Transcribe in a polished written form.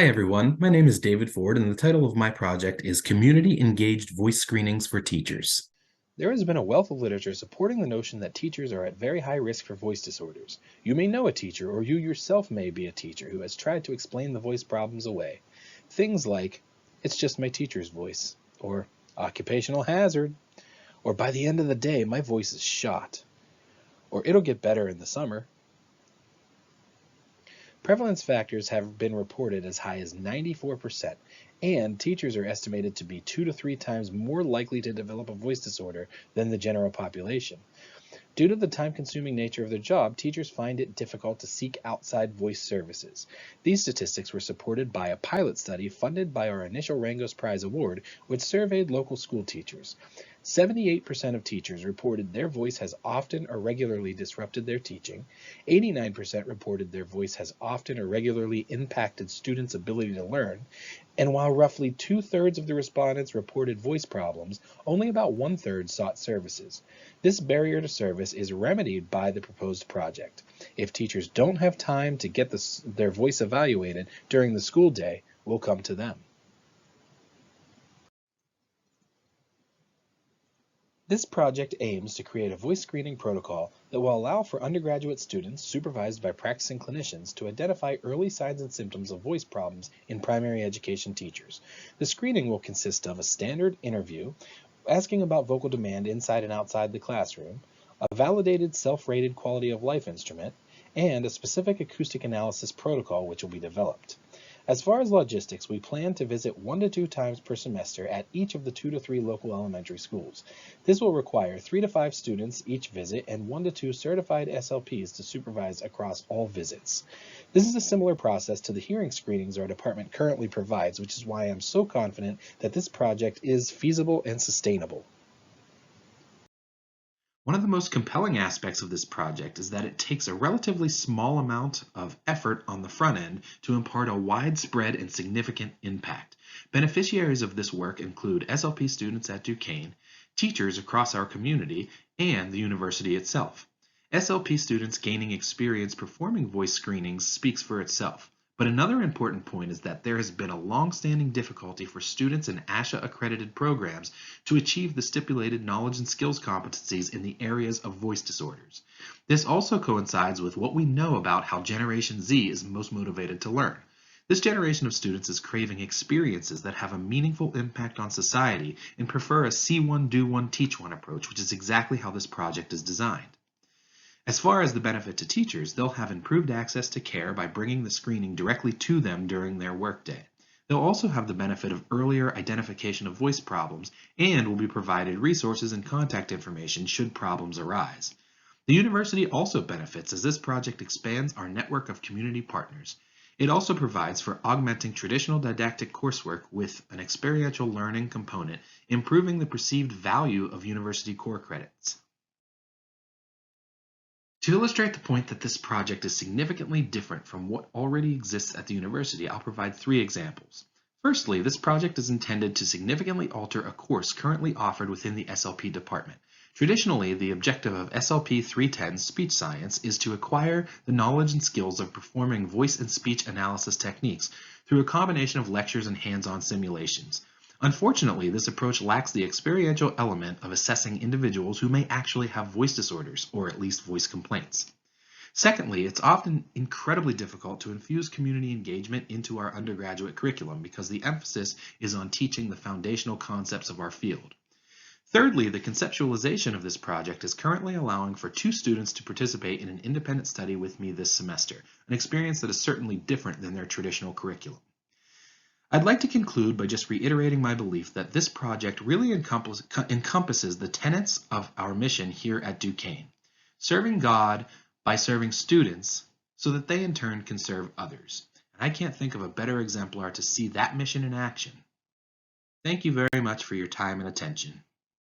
Hi everyone, my name is David Ford and the title of my project is Community Engaged Voice Screenings for Teachers. There has been a wealth of literature supporting the notion that teachers are at very high risk for voice disorders. You may know a teacher, or you yourself may be a teacher who has tried to explain the voice problems away. Things like, it's just my teacher's voice, or occupational hazard, or by the end of the day, my voice is shot, or it'll get better in the summer. Prevalence factors have been reported as high as 94%, and teachers are estimated to be 2 to 3 times more likely to develop a voice disorder than the general population. Due to the time-consuming nature of their job, teachers find it difficult to seek outside voice services. These statistics were supported by a pilot study funded by our initial Rangos Prize award, which surveyed local school teachers. 78% of teachers reported their voice has often or regularly disrupted their teaching. 89% reported their voice has often or regularly impacted students' ability to learn. And while roughly two-thirds of the respondents reported voice problems, only about one-third sought services. This barrier to service is remedied by the proposed project. If teachers don't have time to get their voice evaluated during the school day, we'll come to them. This project aims to create a voice screening protocol that will allow for undergraduate students, supervised by practicing clinicians, to identify early signs and symptoms of voice problems in primary education teachers. The screening will consist of a standard interview, asking about vocal demand inside and outside the classroom, a validated self-rated quality of life instrument, and a specific acoustic analysis protocol which will be developed. As far as logistics, we plan to visit 1 to 2 times per semester at each of the 2 to 3 local elementary schools. This will require 3 to 5 students each visit and 1 to 2 certified SLPs to supervise across all visits. This is a similar process to the hearing screenings our department currently provides, which is why I'm so confident that this project is feasible and sustainable. One of the most compelling aspects of this project is that it takes a relatively small amount of effort on the front end to impart a widespread and significant impact. Beneficiaries of this work include SLP students at Duquesne, teachers across our community, and the university itself. SLP students gaining experience performing voice screenings speaks for itself. But another important point is that there has been a long-standing difficulty for students in ASHA-accredited programs to achieve the stipulated knowledge and skills competencies in the areas of voice disorders. This also coincides with what we know about how Generation Z is most motivated to learn. This generation of students is craving experiences that have a meaningful impact on society and prefer a see one, do one, teach one approach, which is exactly how this project is designed. As far as the benefit to teachers, they'll have improved access to care by bringing the screening directly to them during their workday. They'll also have the benefit of earlier identification of voice problems and will be provided resources and contact information should problems arise. The university also benefits as this project expands our network of community partners. It also provides for augmenting traditional didactic coursework with an experiential learning component, improving the perceived value of university core credits. To illustrate the point that this project is significantly different from what already exists at the university, I'll provide 3 examples. Firstly, this project is intended to significantly alter a course currently offered within the SLP department. Traditionally, the objective of SLP 310 Speech Science is to acquire the knowledge and skills of performing voice and speech analysis techniques through a combination of lectures and hands-on simulations. Unfortunately, this approach lacks the experiential element of assessing individuals who may actually have voice disorders, or at least voice complaints. Secondly, it's often incredibly difficult to infuse community engagement into our undergraduate curriculum because the emphasis is on teaching the foundational concepts of our field. Thirdly, the conceptualization of this project is currently allowing for 2 students to participate in an independent study with me this semester, an experience that is certainly different than their traditional curriculum. I'd like to conclude by just reiterating my belief that this project really encompasses the tenets of our mission here at Duquesne, serving God by serving students so that they in turn can serve others. And I can't think of a better exemplar to see that mission in action. Thank you very much for your time and attention.